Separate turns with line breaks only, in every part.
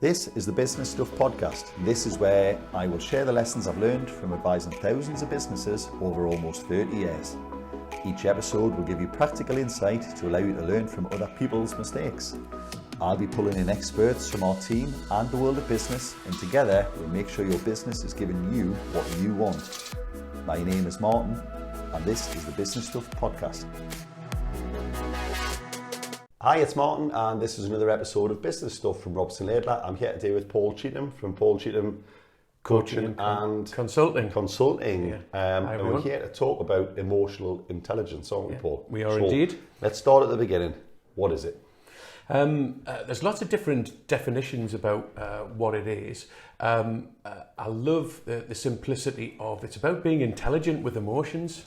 This is the Business Stuff Podcast. This is where I will share the lessons I've learned from advising thousands of businesses over almost 30 years. Each episode will give you practical insight to allow you to learn from other people's mistakes. I'll be pulling in experts from our team and the world of business, and together we'll make sure your business is giving you what you want. My name is Martin, and this is the Business Stuff Podcast. Hi, it's Martin, and this is another episode of Business Stuff from Robson Laidler. I'm here today with Paul Cheetham from Paul Cheetham Coaching and
Consulting.
Yeah.
Hi,
and we're here to talk about emotional intelligence, aren't we, Paul?
We are indeed.
Let's start at the beginning. What is it?
There's lots of different definitions about what it is. I love the simplicity of it's about being intelligent with emotions.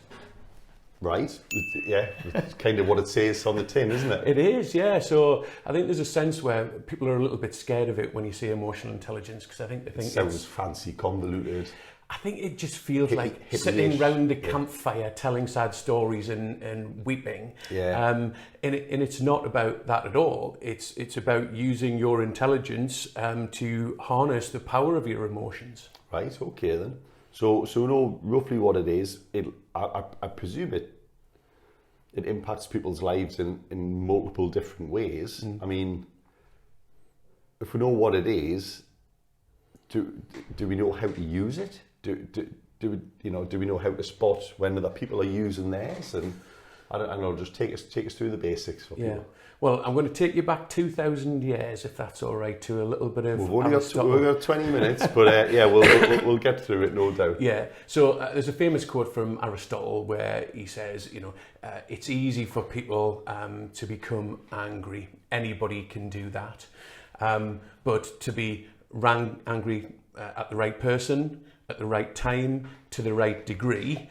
Right, yeah, it's kind of what it says on the tin, isn't it?
It is, yeah. So I think there's a sense where people are a little bit scared of it when you say emotional intelligence, because I think they think
it sounds fancy, convoluted.
I think it just feels like sitting round the campfire telling sad stories and weeping.
Yeah.
And it's not about that at all. It's about using your intelligence to harness the power of your emotions.
Right, okay then. So know roughly what it is. I presume it impacts people's lives in multiple different ways. I mean, if we know what it is, do we know how to use it? Do we know how to spot when other people are using theirs? And I don't know, just take us through the basics for people.
Yeah. Well, I'm going to take you back 2,000 years, if that's all right, to a little bit of.
We've only got 20 minutes, but yeah, we'll get through it, no doubt.
Yeah. So there's a famous quote from Aristotle where he says, it's easy for people to become angry. Anybody can do that, but to be angry at the right person, at the right time, to the right degree,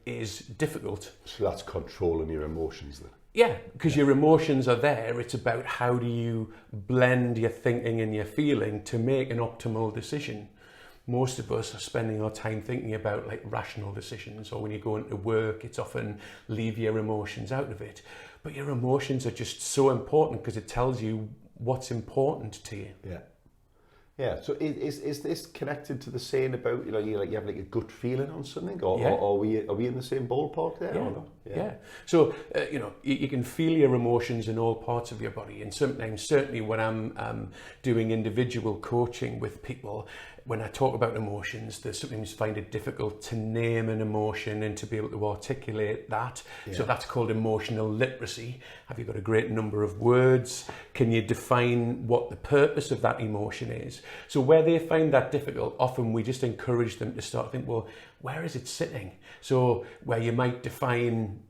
is difficult.
So that's controlling your emotions then.
Yeah, because your emotions are there. It's about how do you blend your thinking and your feeling to make an optimal decision. Most of us are spending our time thinking about like rational decisions, or when you go into work, it's often leave your emotions out of it. But your emotions are just so important because it tells you what's important to you.
Yeah. Yeah, so is this connected to the saying about, you have like a gut feeling on something, or are we in the same ballpark there?
Yeah.
Or not?
Yeah. So, you can feel your emotions in all parts of your body, and sometimes, certainly when I'm doing individual coaching with people, when I talk about emotions, they sometimes find it difficult to name an emotion and to be able to articulate that. Yeah. So that's called emotional literacy. Have you got a great number of words? Can you define what the purpose of that emotion is? So where they find that difficult, often we just encourage them to start think, well, where is it sitting? So where you might define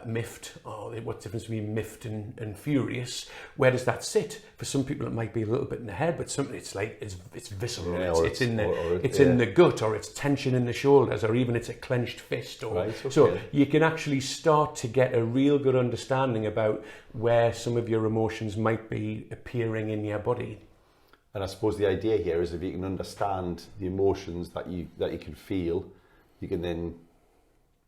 miffed, or what's the difference between miffed and furious, where does that sit? For some people it might be a little bit in the head, but some it's like it's visceral. Yeah, it's in the gut, or it's tension in the shoulders, or even it's a clenched fist. Or, right, okay. So you can actually start to get a real good understanding about where some of your emotions might be appearing in your body.
And I suppose the idea here is if you can understand the emotions that you can feel, you can then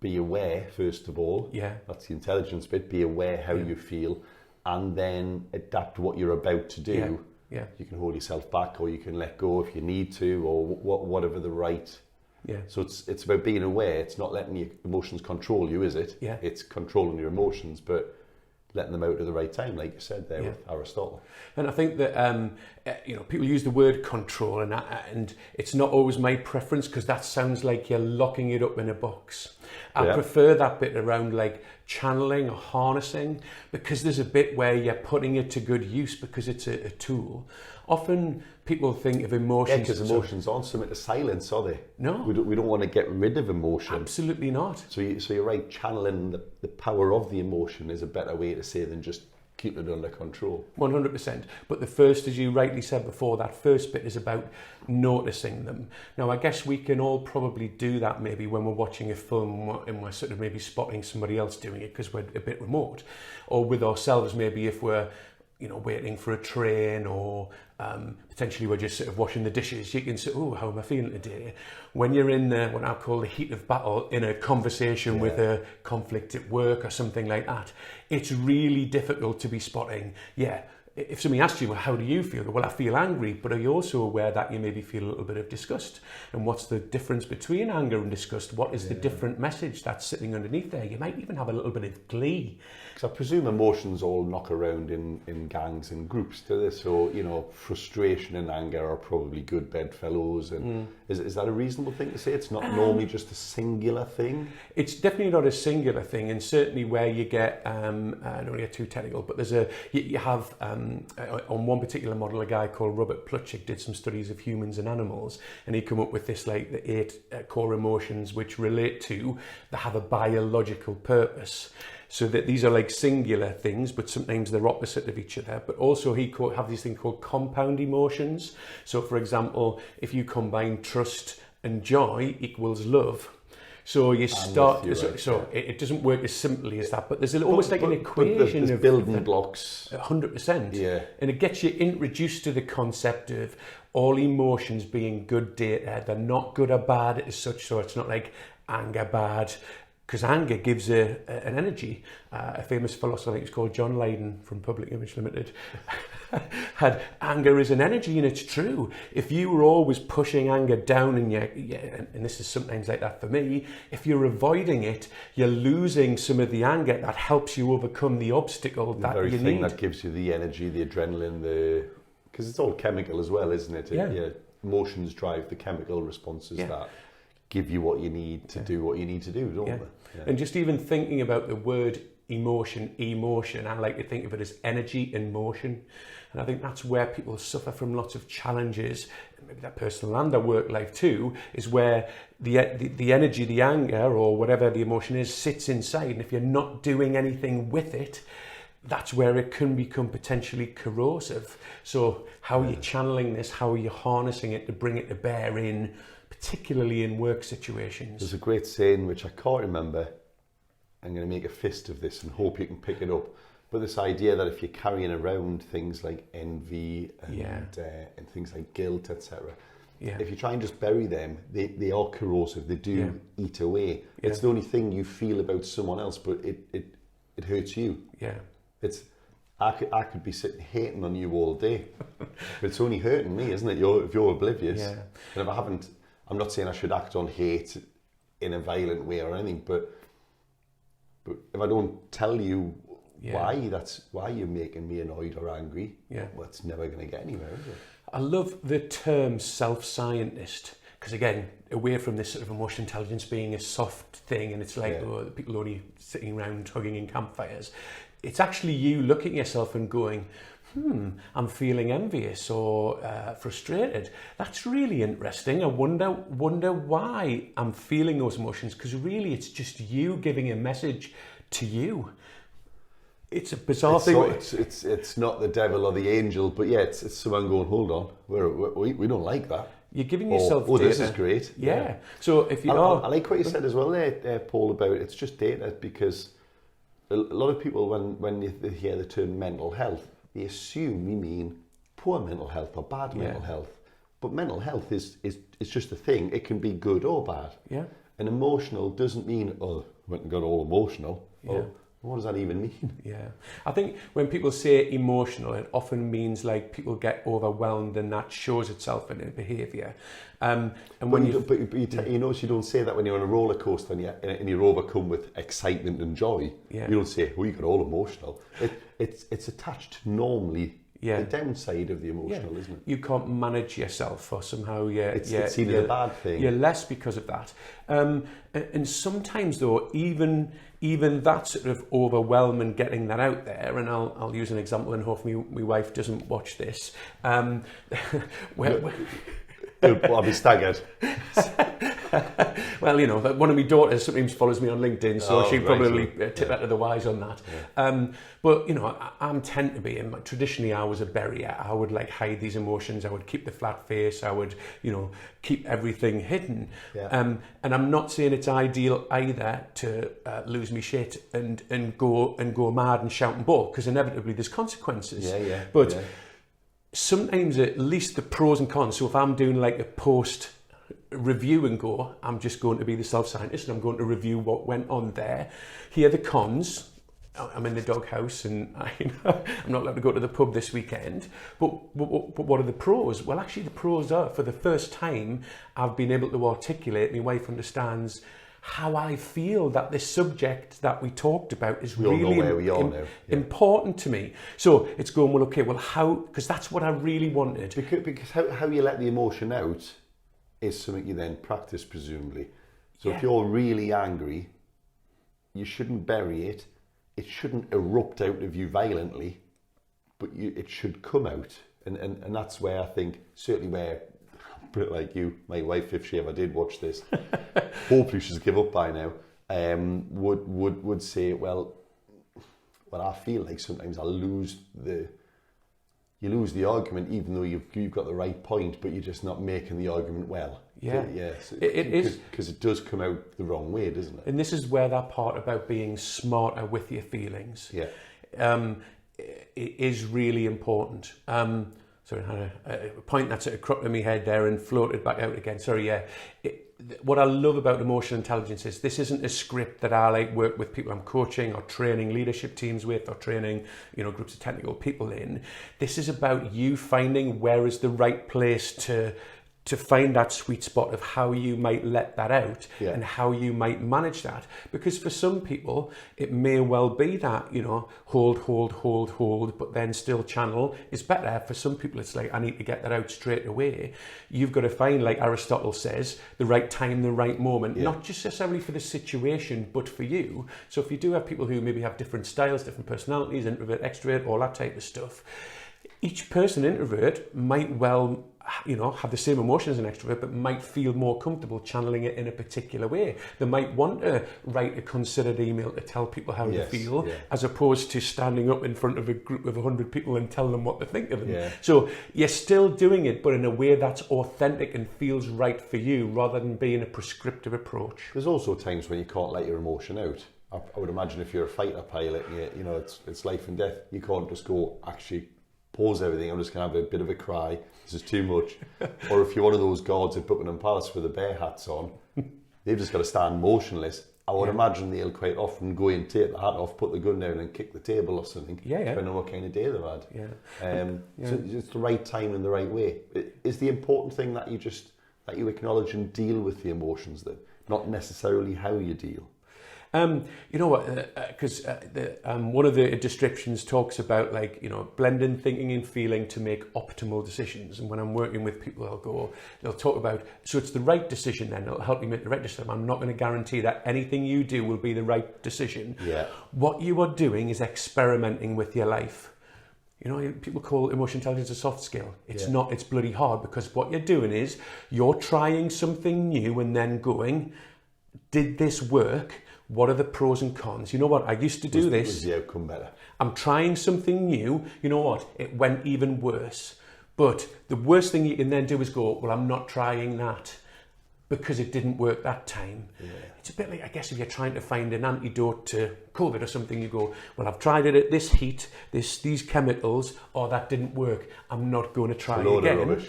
be aware, first of all.
Yeah.
That's the intelligence bit. Be aware how you feel, and then adapt what you're about to do.
Yeah.
You can hold yourself back, or you can let go if you need to, or whatever the right.
Yeah.
So it's about being aware. It's not letting your emotions control you, is it?
Yeah.
It's controlling your emotions, but letting them out at the right time, like you said there with Aristotle.
And I think that people use the word control, and it's not always my preference, because that sounds like you're locking it up in a box. I prefer that bit around like channeling or harnessing, because there's a bit where you're putting it to good use because it's a tool. Often people think of emotions...
Yeah, because emotions aren't something to silence, are they?
No.
We don't want to get rid of emotion.
Absolutely not.
So you're right, channeling the power of the emotion is a better way to say than just keep it under control. 100%.
But the first, as you rightly said before, that first bit is about noticing them. Now, I guess we can all probably do that maybe when we're watching a film and we're sort of maybe spotting somebody else doing it because we're a bit remote. Or with ourselves, maybe if we're waiting for a train, or potentially we're just sort of washing the dishes, you can say, oh, how am I feeling today? When you're in what I call the heat of battle, in a conversation with a conflict at work or something like that, it's really difficult to be spotting, if somebody asks you, well, how do you feel? Well, I feel angry, but are you also aware that you maybe feel a little bit of disgust? And what's the difference between anger and disgust? What is the different message that's sitting underneath there? You might even have a little bit of glee.
Because I presume emotions all knock around in gangs and groups, do they? So, you know, frustration and anger are probably good bedfellows. And is that a reasonable thing to say? It's not normally just a singular thing?
It's definitely not a singular thing, and certainly where you get, I don't want to get too technical, but you have, on one particular model, a guy called Robert Plutchik did some studies of humans and animals, and he come up with this, like the 8 core emotions which relate to, that have a biological purpose. So that these are like singular things, but sometimes they're opposite of each other. But also have these things called compound emotions. So for example, if you combine trust and joy equals love. So you start, it doesn't work as simply as that, but there's almost like an equation
there's
of
building blocks.
100%.
Yeah.
And it gets you introduced to the concept of all emotions being good data. They're not good or bad as such, so it's not like anger bad, because anger gives an energy. A famous philosopher, I think it's called John Lydon from Public Image Limited, had anger is an energy, and it's true. If you were always pushing anger down, and this is sometimes like that for me, if you're avoiding it, you're losing some of the anger that helps you overcome the obstacle that you need.
The very thing that gives you the energy, the adrenaline, because it's all chemical as well, isn't it?
Yeah.
Emotions drive the chemical responses that give you what you need to do what you need to do, don't they? Yeah.
And just even thinking about the word emotion, I like to think of it as energy in motion. And I think that's where people suffer from lots of challenges, maybe their personal and their work life too, is where the energy, the anger, or whatever the emotion is, sits inside. And if you're not doing anything with it, that's where it can become potentially corrosive. So how are you channeling this? How are you harnessing it to bring it to bear in, particularly in work situations?
There's a great saying which I can't remember. I'm going to make a fist of this and hope you can pick it up. But this idea that if you're carrying around things like envy and things like guilt, etc., if you try and just bury them, they are corrosive. They do eat away. It's the only thing you feel about someone else, but it hurts you.
Yeah.
I could be sitting hating on you all day, but it's only hurting me, isn't it? If you're oblivious.
Yeah.
And if I haven't, I'm not saying I should act on hate in a violent way or anything, but if I don't tell you why you're making me annoyed or angry, well, it's never going to get anywhere, is it?
I love the term self-scientist, because again, away from this sort of emotional intelligence being a soft thing, and it's like people only sitting around hugging in campfires, it's actually you looking at yourself and going, I'm feeling envious or frustrated. That's really interesting. I wonder why I'm feeling those emotions, because really it's just you giving a message to you. It's a bizarre thing.
It's not the devil or the angel, but it's someone going, hold on, we don't like that.
You're giving yourself data.
This is great.
Yeah. So if you
I like what you said as well there, Paul, about it's just data, because a lot of people, when they hear the term mental health, they assume we mean poor mental health or bad mental health. But mental health is just a thing. It can be good or bad. Yeah. And emotional doesn't mean, went and got all emotional. Yeah. What does that even mean?
Yeah. I think when people say emotional, it often means like people get overwhelmed, and that shows itself in their behaviour.
But you notice you don't say that when you're on a roller coaster and you're overcome with excitement and joy. Yeah. You don't say, you got all emotional. It's attached normally. Yeah. The downside of the emotional, isn't it?
You can't manage yourself, or somehow
it's seen as a bad thing.
You're less because of that. And sometimes though, even that sort of overwhelm and getting that out there, and I'll use an example, and hopefully my wife doesn't watch this.
I'll be staggered.
Well, one of my daughters sometimes follows me on LinkedIn, so she'd probably tip out of the wise on that. Yeah. But I'm tend to be, and traditionally I was a barrier. I would hide these emotions. I would keep the flat face. I would, keep everything hidden. Yeah. And I'm not saying it's ideal either to lose me shit and go mad and shout and bawl, because inevitably there's consequences.
Yeah.
But sometimes at least the pros and cons. So if I'm doing a post review and I'm just going to be the self-scientist, and I'm going to review what went on there. Here are the cons. I'm in the doghouse and I'm not allowed to go to the pub this weekend. But what are the pros? Well, actually, the pros are, for the first time, I've been able to articulate, my wife understands how I feel that this subject that we talked about is really important to me. So it's going, well, okay, well, how? Because that's what I really wanted.
Because how you let the emotion out is something you then practice, presumably. So if you're really angry, you shouldn't bury it. It shouldn't erupt out of you violently, but it should come out. And that's where I think, certainly where, a bit like you, my wife, if she ever did watch this, hopefully she's give up by now, would say, well, I feel like sometimes you lose the argument, even though you've got the right point, but you're just not making the argument well.
Yeah,
it is, because it does come out the wrong way, doesn't it?
And this is where that part about being smarter with your feelings, it is really important. Sorry, I had a point that sort of cropped in my head there and floated back out again. Sorry, yeah. What I love about emotional intelligence is this isn't a script that I like work with people I'm coaching or training leadership teams with or training, groups of technical people in. This is about you finding where is the right place to find that sweet spot of how you might let that out and how you might manage that. Because for some people, it may well be that, hold, but then still channel is better. For some people, it's like, I need to get that out straight away. You've got to find, like Aristotle says, the right time, the right moment, not just necessarily for the situation, but for you. So if you do have people who maybe have different styles, different personalities, introvert, extrovert, all that type of stuff, each person, introvert, might well have the same emotions as an extrovert, but might feel more comfortable channeling it in a particular way. They might want to write a considered email to tell people how they feel, as opposed to standing up in front of a group of 100 people and tell them what they think of them. Yeah. So you're still doing it, but in a way that's authentic and feels right for you, rather than being a prescriptive approach.
There's also times when you can't let your emotion out. I would imagine if you're a fighter pilot, it's life and death. You can't just go, actually, pause everything, I'm just going to have a bit of a cry, this is too much. Or if you're one of those guards at Buckingham Palace with the bear hats on, they've just got to stand motionless. I would imagine they'll quite often go and take the hat off, put the gun down and kick the table or something, depending on what kind of day they've had. So it's the right time and the right way. Is the important thing that you acknowledge and deal with the emotions, then, not necessarily how you deal?
You know what? Because one of the descriptions talks about blending thinking and feeling to make optimal decisions. And when I'm working with people, they'll talk about, so it's the right decision. Then it'll help you make the right decision. I'm not going to guarantee that anything you do will be the right decision. Yeah. What you are doing is experimenting with your life. People call emotional intelligence a soft skill. It's not. It's bloody hard, because what you're doing is you're trying something new and then going, did this work? What are the pros and cons? You know what? I used to do this.
Was the outcome better?
I'm trying something new. You know what? It went even worse. But the worst thing you can then do is go, well, I'm not trying that because it didn't work that time. Yeah. It's a bit like, I guess, if you're trying to find an antidote to COVID or something, you go, well, I've tried it at this heat, these chemicals, that didn't work. I'm not going to try again.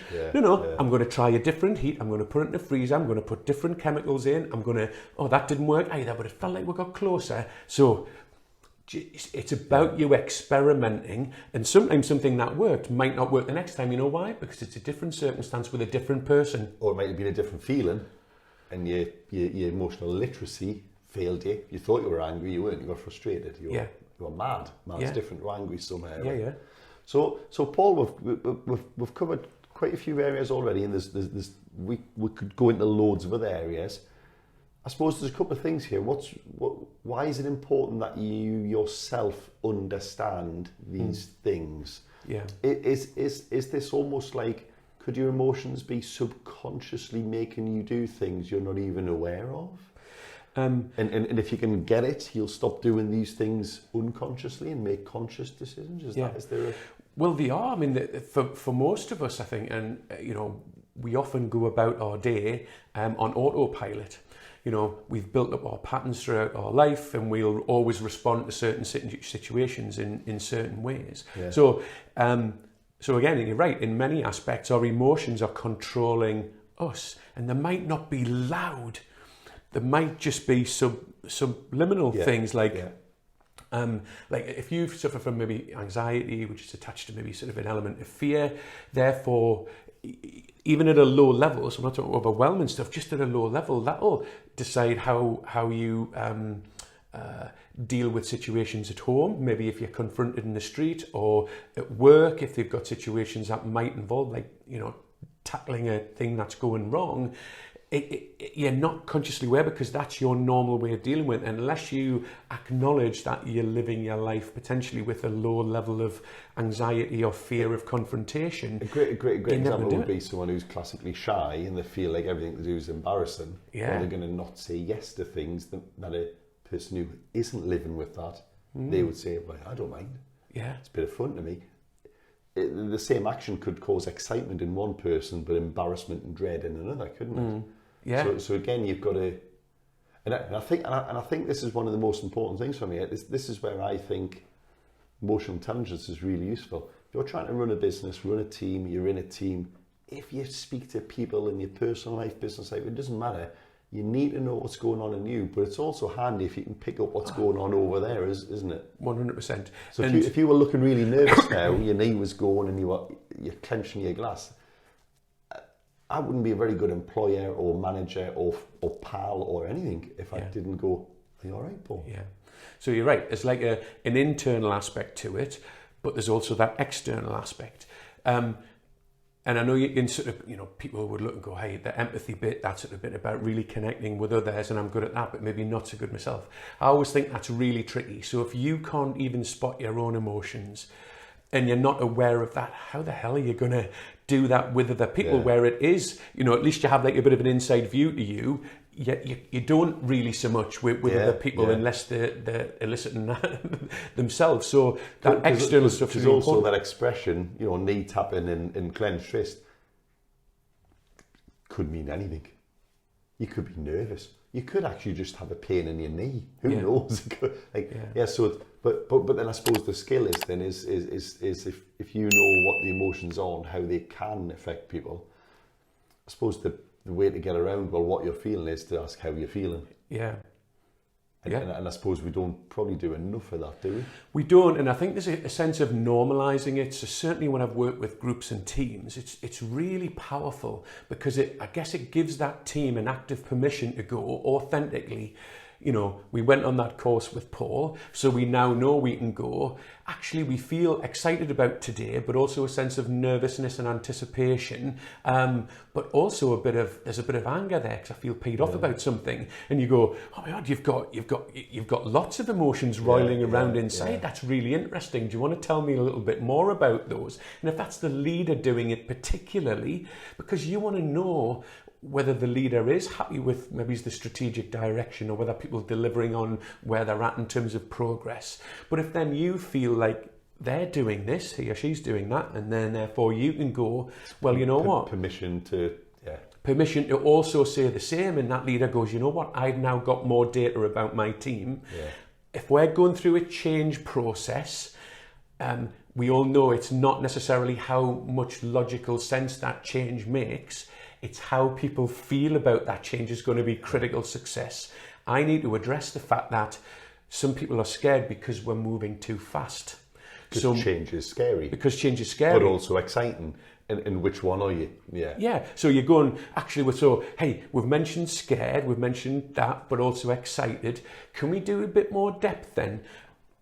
I'm going to try a different heat. I'm going to put it in the freezer. I'm going to put different chemicals in. I'm going to, that didn't work either, but it felt like we got closer. So it's about you experimenting, and sometimes something that worked might not work the next time. You know why? Because it's a different circumstance with a different person.
Or it might have been a different feeling, and your emotional literacy failed you. You thought you were angry, you weren't. You were frustrated. You were mad. Mad's different to angry somehow.
Yeah.
So Paul, we've covered quite a few areas already, and we could go into loads of other areas. I suppose there's a couple of things here. Why is it important that you yourself understand these things? Yeah. Is this almost like, could your emotions be subconsciously making you do things you're not even aware of? And if you can get it, you'll stop doing these things unconsciously and make conscious decisions. Is there a...
Well, they are. I mean, for most of us, I think, and we often go about our day on autopilot. We've built up our patterns throughout our life, and we'll always respond to certain situations in certain ways. Yeah. So again, you're right. In many aspects, our emotions are controlling us, and they might not be loud. There might just be subliminal things like, Like if you suffer from maybe anxiety, which is attached to maybe sort of an element of fear, therefore, even at a low level, so I'm not talking overwhelming stuff, just at a low level, that'll decide how you deal with situations at home, maybe if you're confronted in the street, or at work, if they've got situations that might involve, like, you know, tackling a thing that's going wrong. You're not consciously aware because that's your normal way of dealing with it. Unless you acknowledge that you're living your life potentially with a low level of anxiety or fear of confrontation.
A great example would be someone who's classically shy and they feel like everything they do is embarrassing.
Yeah.
Or they're going to not say yes to things that a person who isn't living with that, they would say, well, I don't mind.
Yeah.
It's a bit of fun to me. The same action could cause excitement in one person, but embarrassment and dread in another, couldn't it?
Yeah.
So again, you've got to, and I think this is one of the most important things for me. This is where I think emotional intelligence is really useful. If you're trying to run a business, run a team, you're in a team. If you speak to people in your personal life, business life, it doesn't matter. You need to know what's going on in you, but it's also handy if you can pick up what's going on over there, isn't it?
100%.
So if you were looking really nervous now, your knee was going and you're clenching your glass, I wouldn't be a very good employer or manager or pal or anything if I didn't go, are you all right, Paul?
Yeah. So you're right. There's like an internal aspect to it, but there's also that external aspect. And I know you can sort of, you know, people would look and go, hey, the empathy bit, that's sort of bit about really connecting with others, and I'm good at that, but maybe not so good myself. I always think that's really tricky. So if you can't even spot your own emotions and you're not aware of that, how the hell are you going to do that with other people where it is, you know, at least you have like a bit of an inside view to you. You don't really so much with other people unless they're eliciting that themselves. So that external stuff is really
also
important.
that expression, you know, knee tapping and clenched fist could mean anything. You could be nervous. You could actually just have a pain in your knee. Who knows? So but then I suppose the skill is if you know what the emotions are and how they can affect people. I suppose the way to get around, well, what you're feeling is to ask how you're feeling.
Yeah.
And I suppose we don't probably do enough of that, do we?
We don't, and I think there's a sense of normalising it. So certainly when I've worked with groups and teams, it's really powerful because I guess it gives that team an active permission to go authentically. You know, we went on that course with Paul, so we now know we can go. Actually, we feel excited about today, but also a sense of nervousness and anticipation. But also there's a bit of anger there because I feel peed off about something. And you go, oh my God, you've got lots of emotions roiling around inside. Yeah. That's really interesting. Do you want to tell me a little bit more about those? And if that's the leader doing it particularly, because you want to know whether the leader is happy with maybe the strategic direction or whether people are delivering on where they're at in terms of progress. But if then you feel like they're doing this, he or she's doing that, and then therefore you can go, well, you know what?
Permission to
also say the same, and that leader goes, you know what? I've now got more data about my team. Yeah. If we're going through a change process, we all know it's not necessarily how much logical sense that change makes. It's how people feel about that change is going to be critical success. I need to address the fact that some people are scared because we're moving too fast.
Because change is scary.
Because change is scary.
But also exciting. And which one are you?
Yeah. So you're going, hey, we've mentioned scared, we've mentioned that, but also excited. Can we do a bit more depth then?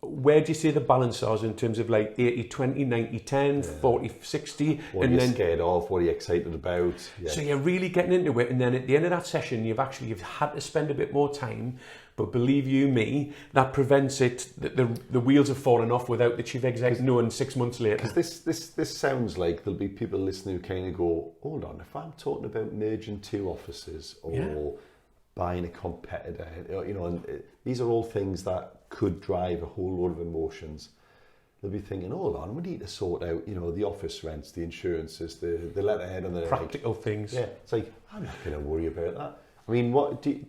Where do you see the balance is in terms of like 80-20, 90-10, 40-60?
What are you scared of? What are you excited about? Yeah.
So you're really getting into it. And then at the end of that session, you've had to spend a bit more time. But believe you me, that prevents it. The wheels have fallen off without the chief exec knowing 6 months later.
Because this sounds like there'll be people listening who kind of go, hold on, if I'm talking about merging two offices or buying a competitor, you know, and these are all things that could drive a whole load of emotions. They'll be thinking, hold on, we need to sort out, you know, the office rents, the insurances, the letterhead and the
practical things.
Yeah, it's like, I'm not going to worry about that. I mean, what you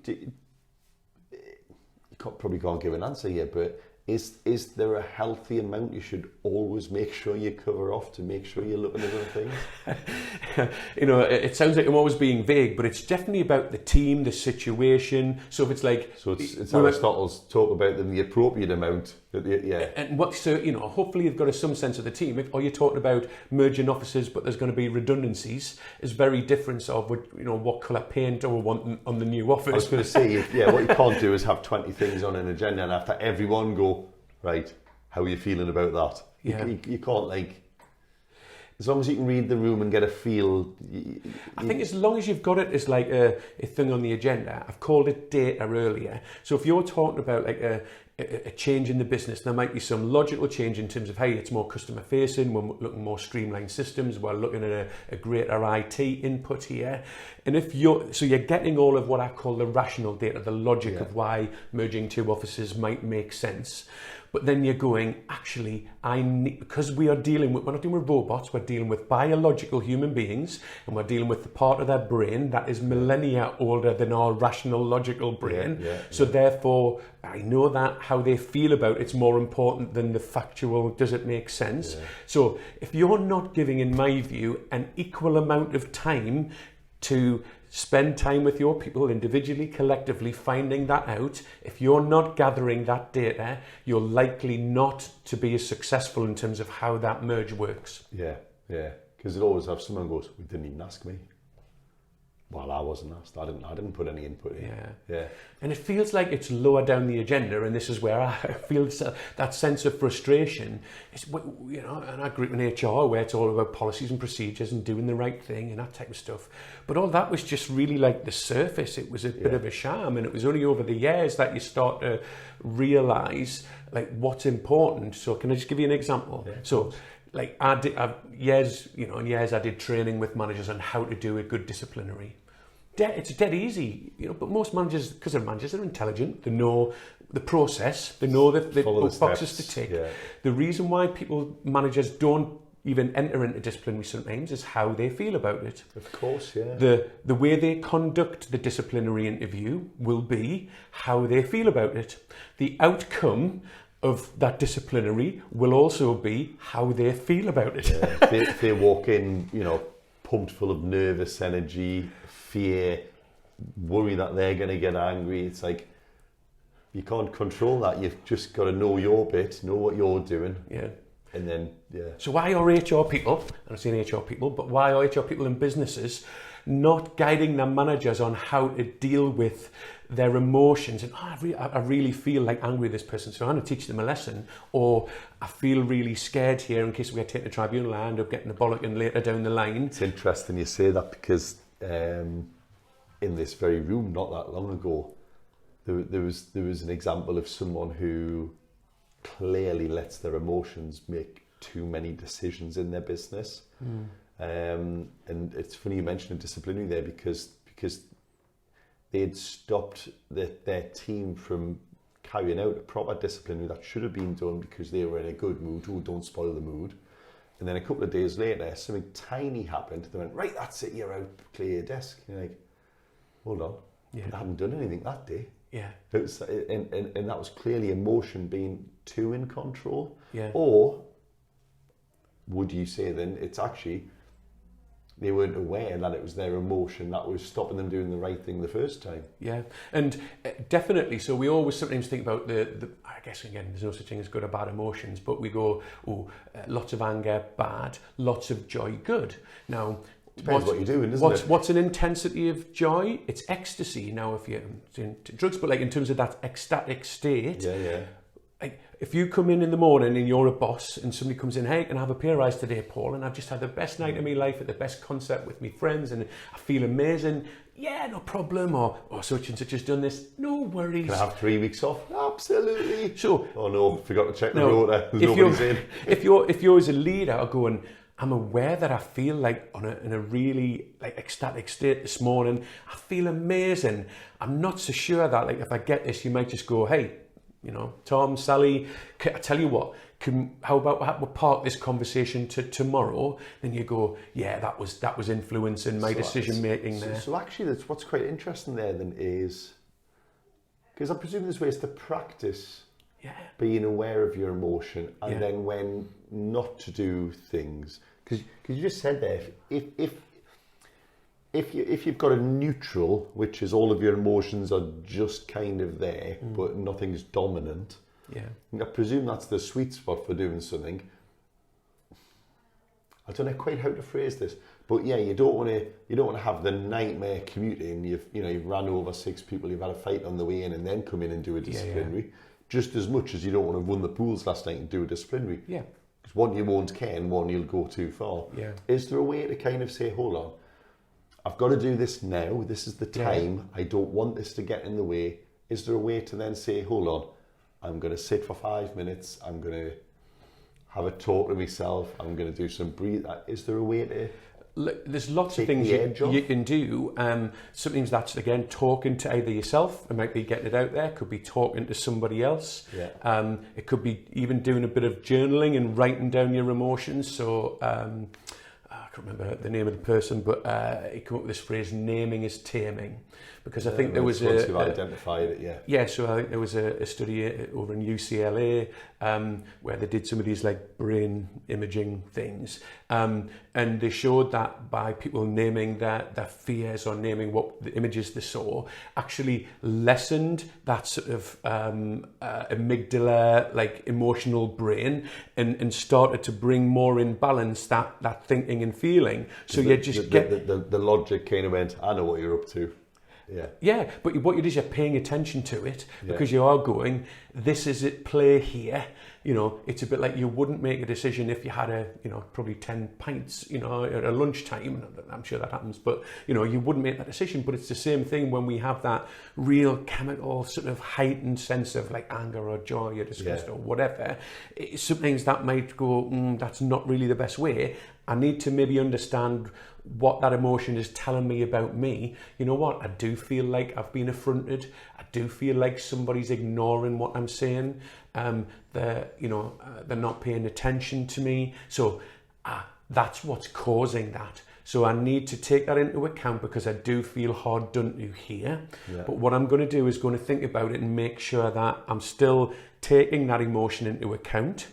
probably can't give an answer here, but is there a healthy amount you should always make sure you cover off to make sure you're looking at other things?
You know, it sounds like I'm always being vague, but it's definitely about the team, the situation. So if it's like...
So it's Aristotle's talk about the appropriate amount Yeah.
And so hopefully you've got some sense of the team. Or you're talking about merging offices, but there's going to be redundancies. Is very different of what colour paint or want on the new office.
I was going to say, what you can't do is have 20 things on an agenda and after everyone go, right, how are you feeling about that?
Yeah.
You can't as long as you can read the room and get a feel.
I think as long as you've got it as like a thing on the agenda, I've called it data earlier. So if you're talking about like a change in the business, there might be some logical change in terms of, hey, it's more customer facing, we're looking more streamlined systems, we're looking at a greater IT input here. And you're getting all of what I call the rational data, the logic of why merging two offices might make sense. But then you're going, actually, because we're not dealing with robots, we're dealing with biological human beings, and we're dealing with the part of their brain that is millennia older than our rational, logical brain. So therefore, I know that how they feel about it's more important than the factual, does it make sense? So if you're not giving, in my view, an equal amount of time to spend time with your people individually, collectively, finding that out. If you're not gathering that data, you're likely not to be as successful in terms of how that merge works.
Yeah. Because it always have someone goes, we didn't even ask me. Well, I wasn't asked. I didn't put any input in. Yeah.
And it feels like it's lower down the agenda, and this is where I feel that sense of frustration. And I grew up in HR where it's all about policies and procedures and doing the right thing and that type of stuff. But all that was just really like the surface. It was a bit of a sham, and it was only over the years that you start to realise like what's important. So can I just give you an example? Yeah, so. Like I did training with managers on how to do a good disciplinary. It's dead easy, but most managers, because they're managers, they're intelligent. They know the process. They know the boxes to tick. Yeah. The reason why managers don't even enter into disciplinary sometimes is how they feel about it.
Of course, yeah.
The way they conduct the disciplinary interview will be how they feel about it. The outcome of that disciplinary will also be how they feel about it.
If they walk in, pumped full of nervous energy, fear, worry that they're going to get angry, it's like, you can't control that. You've just got to know your bit, know what you're doing.
Yeah.
And then,
So why are HR people, I'm saying HR people, but why are HR people in businesses not guiding their managers on how to deal with their emotions? And I really feel like angry with this person, so I'm going to teach them a lesson. Or I feel really scared here in case we get taken to tribunal, I end up getting a bollocking later down the line.
It's interesting you say that because in this very room not that long ago, there was an example of someone who clearly lets their emotions make too many decisions in their business. And it's funny you mentioned disciplinary there because they'd stopped their team from carrying out a proper disciplinary that should have been done because they were in a good mood. Oh, don't spoil the mood. And then a couple of days later, something tiny happened. They went, right, that's it, you're out, clear your desk. You're like, hold on, I hadn't done anything that day.
Yeah.
It was, and that was clearly emotion being too in control.
Yeah.
Or would you say then it's actually they weren't aware that it was their emotion that was stopping them doing the right thing the first time?
Yeah, and definitely. So we always sometimes think about the I guess again, there's no such thing as good or bad emotions, but we go, lots of anger, bad, lots of joy, good. Now,
depends what you're doing, doesn't it?
What's an intensity of joy? It's ecstasy. Now, if you're into drugs, but like in terms of that ecstatic state.
Yeah.
Like if you come in the morning and you're a boss and somebody comes in, hey, can I have a pay rise today, Paul? And I've just had the best night of my life at the best concert with my friends and I feel amazing. Yeah, no problem. Or such and such has done this. No worries.
Can I have 3 weeks off? Absolutely.
So,
oh no, forgot to check the rota. Nobody's in.
If you're as a leader going, I'm aware that I feel like in a really like ecstatic state this morning. I feel amazing. I'm not so sure that like if I get this, you might just go, hey, Tom, Sally, I tell you what, how about we park this conversation to tomorrow? Then you go, yeah, that was influencing my decision making there.
So actually, that's what's quite interesting there then is, because I presume there's ways to practice being aware of your emotion and then when not to do things. Because you just said there, if you've got a neutral, which is all of your emotions are just kind of there, but nothing's dominant,
Yeah.
I presume that's the sweet spot for doing something. I don't know quite how to phrase this, but yeah, you don't want to have the nightmare commuting. You've ran over 6 people, you've had a fight on the way in, and then come in and do a disciplinary. Just as much as you don't want to run the pools last night and do a disciplinary.
Yeah.
Because one you won't care, and one you'll go too far.
Yeah.
Is there a way to kind of say, hold on, I've got to do this now. This is the time. I don't want this to get in the way. Is there a way to then say, hold on, I'm going to sit for 5 minutes. I'm going to have a talk to myself. I'm going to do some breathe. Is there a way to...
Look, there's lots of things you can do. Sometimes that's, again, talking to either yourself. It might be getting it out there. It could be talking to somebody else.
Yeah.
It could be even doing a bit of journaling and writing down your emotions. So I can't remember the name of the person, but he came up with this phrase, naming is taming. Because I think there was
once you've identified it, yeah.
Yeah, so I think there was a study over in UCLA where they did some of these like brain imaging things. And they showed that by people naming their fears or naming what the images they saw actually lessened that sort of amygdala, like emotional brain and started to bring more in balance that thinking and feeling. So you just get...
The logic kind of went, I know what you're up to. Yeah.
Yeah, but what you do is you're paying attention to it because you are going, this is at play here. It's a bit like you wouldn't make a decision if you had probably 10 pints, at a lunchtime. I'm sure that happens, but, you wouldn't make that decision. But it's the same thing when we have that real chemical sort of heightened sense of like anger or joy or disgust or whatever. Sometimes that might go, that's not really the best way. I need to maybe understand what that emotion is telling me about me. You know what? I do feel like I've been affronted. I do feel like somebody's ignoring what I'm saying. They're not paying attention to me. So that's what's causing that. So I need to take that into account because I do feel hard done to here. Yeah. But what I'm going to do is going to think about it and make sure that I'm still taking that emotion into account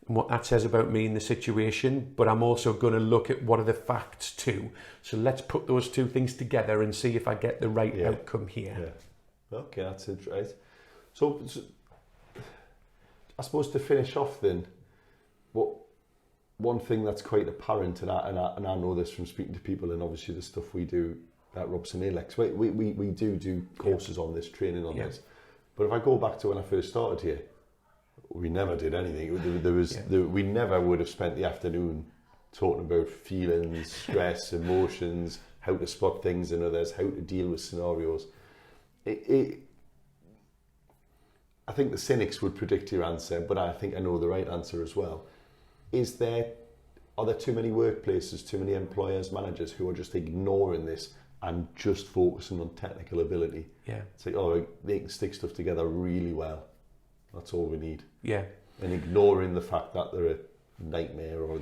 and what that says about me in the situation, but I'm also going to look at what are the facts too. So let's put those two things together and see if I get the right outcome here.
Yeah. Okay, that's it, right. So I suppose to finish off then, one thing that's quite apparent, and I know this from speaking to people and obviously the stuff we do at Robson Laidler, we do courses on this, training on this. But if I go back to when I first started here, we never did anything. We never would have spent the afternoon talking about feelings, stress, emotions, how to spot things in others, how to deal with scenarios. I think the cynics would predict your answer, but I think I know the right answer as well. Are there too many workplaces, too many employers, managers who are just ignoring this and just focusing on technical ability?
Yeah.
It's like, they can stick stuff together really well. That's all we need.
Yeah.
And ignoring the fact that they're a nightmare or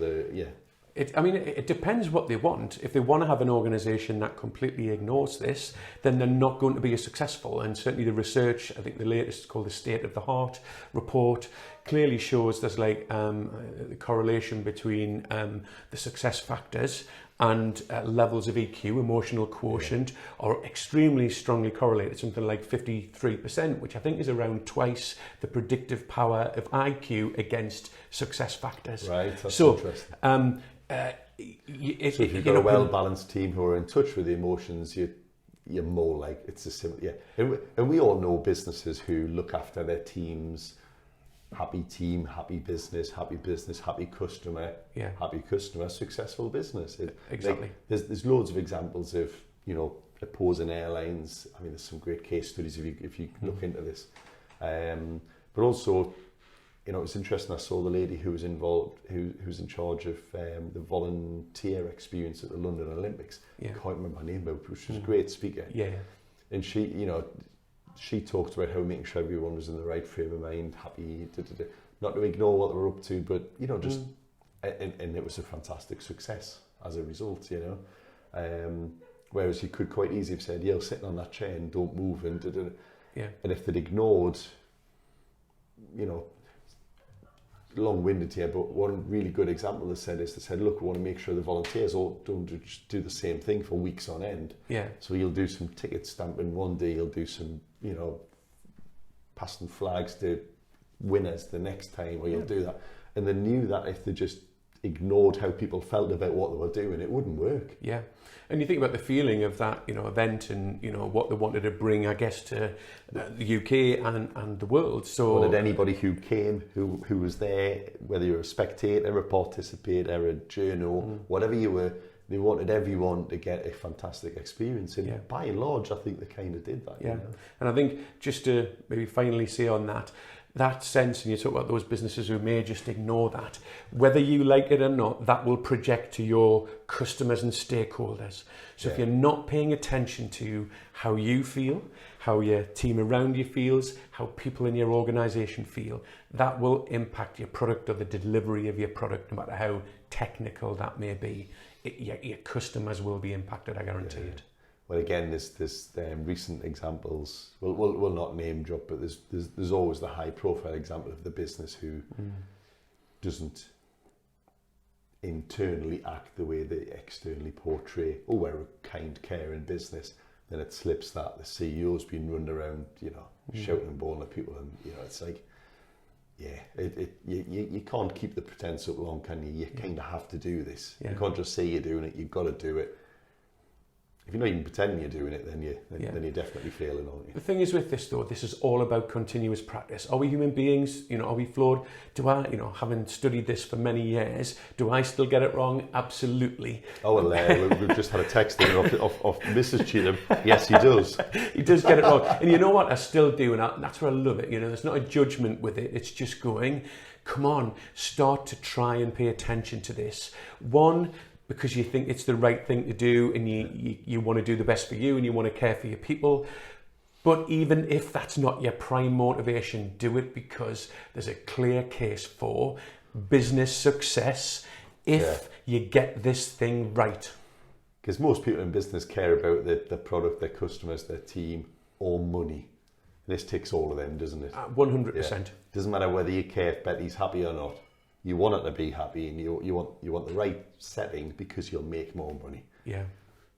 It depends what they want. If they want to have an organisation that completely ignores this, then they're not going to be as successful. And certainly the research, I think the latest called the State of the Heart report, clearly shows there's like the correlation between the success factors and levels of EQ, emotional quotient, are extremely strongly correlated, something like 53%, which I think is around twice the predictive power of IQ against success factors.
Right, that's interesting. So if you've got a well-balanced team who are in touch with the emotions, you're more like, it's a similar, And we all know businesses who look after their teams. Happy team, happy business, happy customer, happy customer, successful business.
Exactly.
Like, there's loads of examples of, opposing airlines. I mean, there's some great case studies if you look into this. But also, it's interesting. I saw the lady who was involved, who's in charge of the volunteer experience at the London Olympics. I can't remember her name, but she was a great speaker. Yeah. And she talked about how making sure everyone was in the right frame of mind, happy, not to ignore what they were up to, but just, and it was a fantastic success as a result, whereas you could quite easily have said, sitting on that chair and don't move, and and if they'd ignored, long-winded here, but one really good example they said, look, we want to make sure the volunteers all don't just do the same thing for weeks on end. Yeah. So you'll do some ticket stamping one day, you'll do some, passing flags to winners the next time, or you'll do that. And they knew that if they just ignored how people felt about what they were doing, it wouldn't work.
Yeah. And you think about the feeling of that, event, and what they wanted to bring, I guess, to the UK and the world. So,
wanted anybody who came, who was there, whether you're a spectator, a participator, a journo, whatever you were, they wanted everyone to get a fantastic experience. And by and large, I think they kind of did that.
Yeah. And I think just to maybe finally say on that sense, and you talk about those businesses who may just ignore that, whether you like it or not, that will project to your customers and stakeholders. So if you're not paying attention to how you feel, how your team around you feels, how people in your organisation feel, that will impact your product or the delivery of your product, no matter how technical that may be. Your customers will be impacted, I guarantee it.
Well, again, there's recent examples. We'll not name drop, but there's always the high profile example of the business who doesn't internally act the way they externally portray. Oh, we're a kind, caring business. Then it slips that the CEO's been running around, shouting and bawling at people, and it's like, you can't keep the pretense up long, can you? You kind of have to do this. You can't just say you're doing it. You've got to do it. If you're not even pretending you're doing it, then you're definitely failing, aren't you?
The thing is with this, though, this is all about continuous practice. Are we human beings? Are we flawed? Do I, having studied this for many years, do I still get it wrong? Absolutely.
Oh, well, we've just had a text in off Mrs. Cheetham. Yes, he does.
He does get it wrong. And you know what? I still do, and that's where I love it. There's not a judgment with it. It's just going, come on, start to try and pay attention to this. One, because you think it's the right thing to do, and you want to do the best for you, and you want to care for your people. But even if that's not your prime motivation, do it because there's a clear case for business success if you get this thing right.
Because most people in business care about the product, their customers, their team, or money. This ticks all of them, doesn't it?
100%.
Doesn't matter whether you care if Betty's happy or not. You want it to be happy, and you want the right setting because you'll make more money.
Yeah.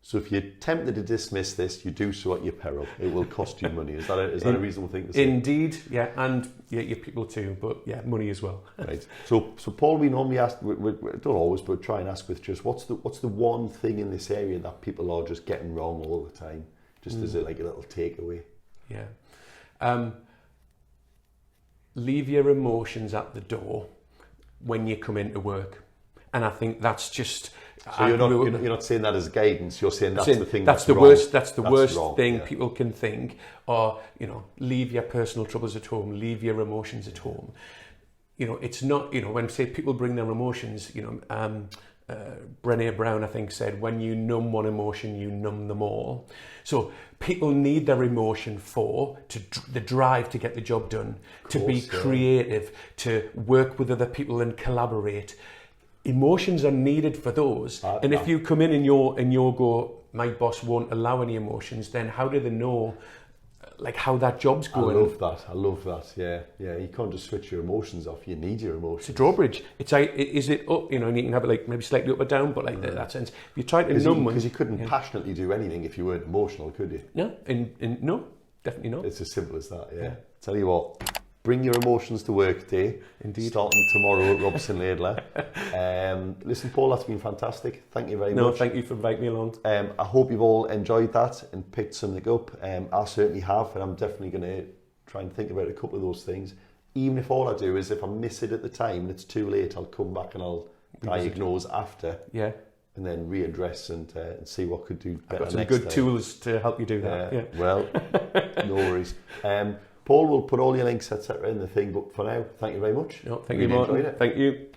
So if you're tempted to dismiss this, you do so at your peril. It will cost you money. Is that a reasonable thing to say?
Indeed, yeah, and your people too, but money as well.
Right. So Paul, we normally ask, we don't always, but try and ask with just what's the one thing in this area that people are just getting wrong all the time, just as a little takeaway.
Yeah. Leave your emotions at the door when you come into work, and I think that's just.
So you're not saying that as guidance. You're saying that's the thing.
That's the
wrong.
worst. That's the worst
wrong,
thing people can think. Or leave your personal troubles at home. Leave your emotions at home. It's not. When say people bring their emotions. Brené Brown, I think, said, when you numb one emotion, you numb them all. So people need their emotion for the drive to get the job done, to be creative, to work with other people and collaborate. Emotions are needed for those. And if you come in and you're go, my boss won't allow any emotions, then how do they know how that job's going?
I love that. Yeah. You can't just switch your emotions off. You need your emotions.
It's a drawbridge. It's like, is it up? And you can have it maybe slightly up or down, but that sense. If you try to numb one,
because you couldn't passionately do anything if you weren't emotional, could you?
No, no, definitely not.
It's as simple as that. Yeah. Tell you what. Bring your emotions to work day.
Indeed.
Starting tomorrow at Robson Laidler. Listen, Paul, that's been fantastic. Thank you very much.
No, thank you for inviting me along.
I hope you've all enjoyed that and picked something up. I certainly have, and I'm definitely going to try and think about a couple of those things. Even if all I do is, if I miss it at the time and it's too late, I'll come back and I'll diagnose after.
Yeah.
And then readdress and see what could do better.
I've got some good tools to help you do that. Yeah.
Well, no worries. Paul will put all your links, etc., in the thing, but for now, thank you very much.
No, thank you, Martin. Thank you.